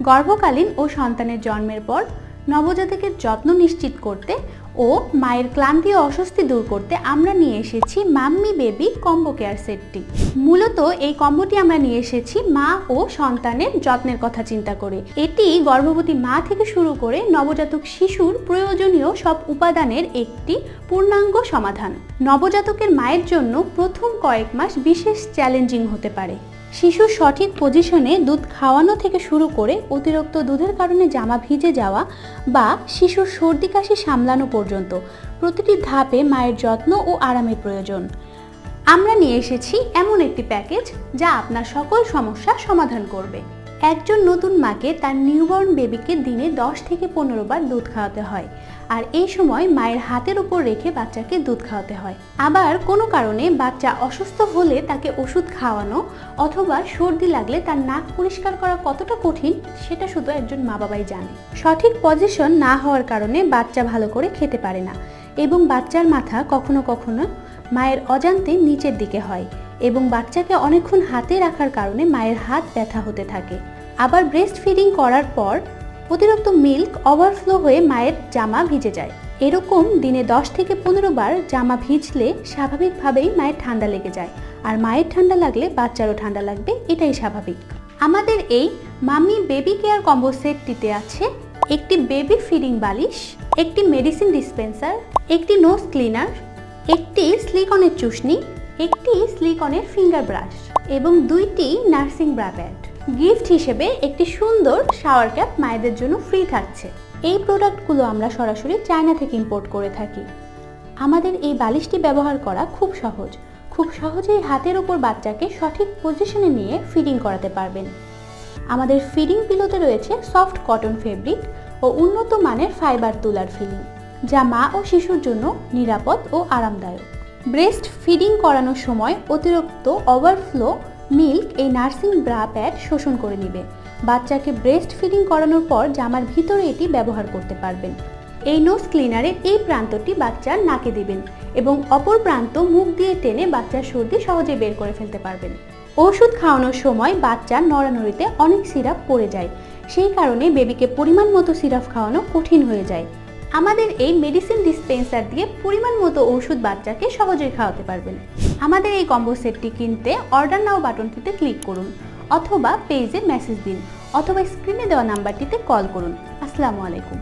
গর্ভকালীন ও সন্তানের জন্মের পর নবজাতকের যত্ন নিশ্চিত করতে ও মায়ের ক্লান্তি ও অস্বস্তি দূর করতে আমরা নিয়ে এসেছি মাম্মি বেবি কম্বো কেয়ার সেটটি। মূলত এই কম্বোটি আমরা নিয়ে এসেছি মা ও সন্তানের যত্নের কথা চিন্তা করে। এটি গর্ভবতী মা থেকে শুরু করে নবজাতক শিশুর প্রয়োজনীয় সব উপাদানের একটি পূর্ণাঙ্গ সমাধান। নবজাতকের মায়ের জন্য প্রথম কয়েক মাস বিশেষ চ্যালেঞ্জিং হতে পারে। শিশুর সঠিক পজিশনে দুধ খাওয়ানো থেকে শুরু করে অতিরিক্ত দুধের কারণে জামা ভিজে যাওয়া বা শিশুর সর্দি কাশি সামলানো পর্যন্ত প্রতিটি ধাপে মায়ের যত্ন ও আরামের প্রয়োজন। আমরা নিয়ে এসেছি এমন একটি প্যাকেজ যা আপনার সকল সমস্যার সমাধান করবে। একজন নতুন মাকে তার নিউবর্ন বেবিকে দিনে 10 থেকে 15 বার দুধ খাওয়াতে হয়, আর এই সময় মায়ের হাতের উপর রেখে বাচ্চাকে দুধ খাওয়াতে হয়। আবার কোনো কারণে বাচ্চা অসুস্থ হলে তাকে ওষুধ খাওয়ানো অথবা সর্দি লাগলে তার নাক পরিষ্কার করা কতটা কঠিন সেটা শুধু একজন মা বাবাই জানে। সঠিক পজিশন না হওয়ার কারণে বাচ্চা ভালো করে খেতে পারে না এবং বাচ্চার মাথা কখনো কখনো মায়ের অজান্তে নিচের দিকে হয় এবং বাচ্চাকে অনেকক্ষণ হাতে রাখার কারণে মায়ের হাত ব্যথা হতে থাকে। আবার ব্রেস্ট ফিডিং করার পর অতিরিক্ত মিল্ক ওভারফ্লো হয়ে মায়ের জামা ভিজে যায়। এরকম দিনে 10 থেকে 15 বার জামা ভিজলে স্বাভাবিকভাবেই মায়ের ঠান্ডা লেগে যায়, আর মায়ের ঠান্ডা লাগলে বাচ্চারও ঠান্ডা লাগবে, এটাই স্বাভাবিক। আমাদের এই মাম্মি বেবি কেয়ার কম্বো সেটটিতে আছে একটি বেবি ফিডিং বালিশ, একটি মেডিসিন ডিসপেন্সার, একটি নোজ ক্লিনার, একটি স্লিকনের চুষনি, একটি স্লিকনের ফিঙ্গার ব্রাশ এবং 2টি নার্সিং ব্রা প্যাড। গিফট হিসেবে একটি সুন্দর শাওয়ার ক্যাপ মায়েদের জন্য ফ্রি থাকছে। এই প্রোডাক্টগুলো আমরা সরাসরি চায়না থেকে ইম্পোর্ট করে থাকি। আমাদের এই বালিশটি ব্যবহার করা খুব সহজ। খুব সহজেই হাতের উপর বাচ্চাকে সঠিক পজিশনে নিয়ে ফিডিং করাতে পারবেন। আমাদের ফিডিং পিলোতে রয়েছে সফট কটন ফেব্রিক ও উন্নত মানের ফাইবার তুলার ফিলিং, যা মা ও শিশুর জন্য নিরাপদ ও আরামদায়ক। ব্রেস্ট ফিডিং করানোর সময় অতিরিক্ত ওভারফ্লো মিল্ক এই নার্সিং ব্রা প্যাড শোষণ করে নেবে। বাচ্চাকে ব্রেস্ট ফিডিং করানোর পর জামার ভিতরে এটি ব্যবহার করতে পারবেন। এই নোজ ক্লিনারের এই প্রান্তটি বাচ্চার নাকে দিবেন এবং অপর প্রান্ত মুখ দিয়ে টেনে বাচ্চার সর্দি সহজে বের করে ফেলতে পারবেন। ওষুধ খাওয়ানোর সময় বাচ্চার নড়ানড়িতে অনেক সিরাপ পড়ে যায়, সেই কারণে বেবিকে পরিমাণ মতো সিরাপ খাওয়ানো কঠিন হয়ে যায়। আমাদের এই মেডিসিন ডিসপেন্সার দিয়ে পরিমাণ মতো ওষুধ বাচ্চাকে সহজেই খাওয়াতে পারবেন। আমাদের এই কম্বো সেটটি কিনতে অর্ডার নাও বাটনটিতে ক্লিক করুন অথবা পেজে মেসেজ দিন অথবা স্ক্রিনে দেওয়া নাম্বারটিতে কল করুন। আসসালামু আলাইকুম।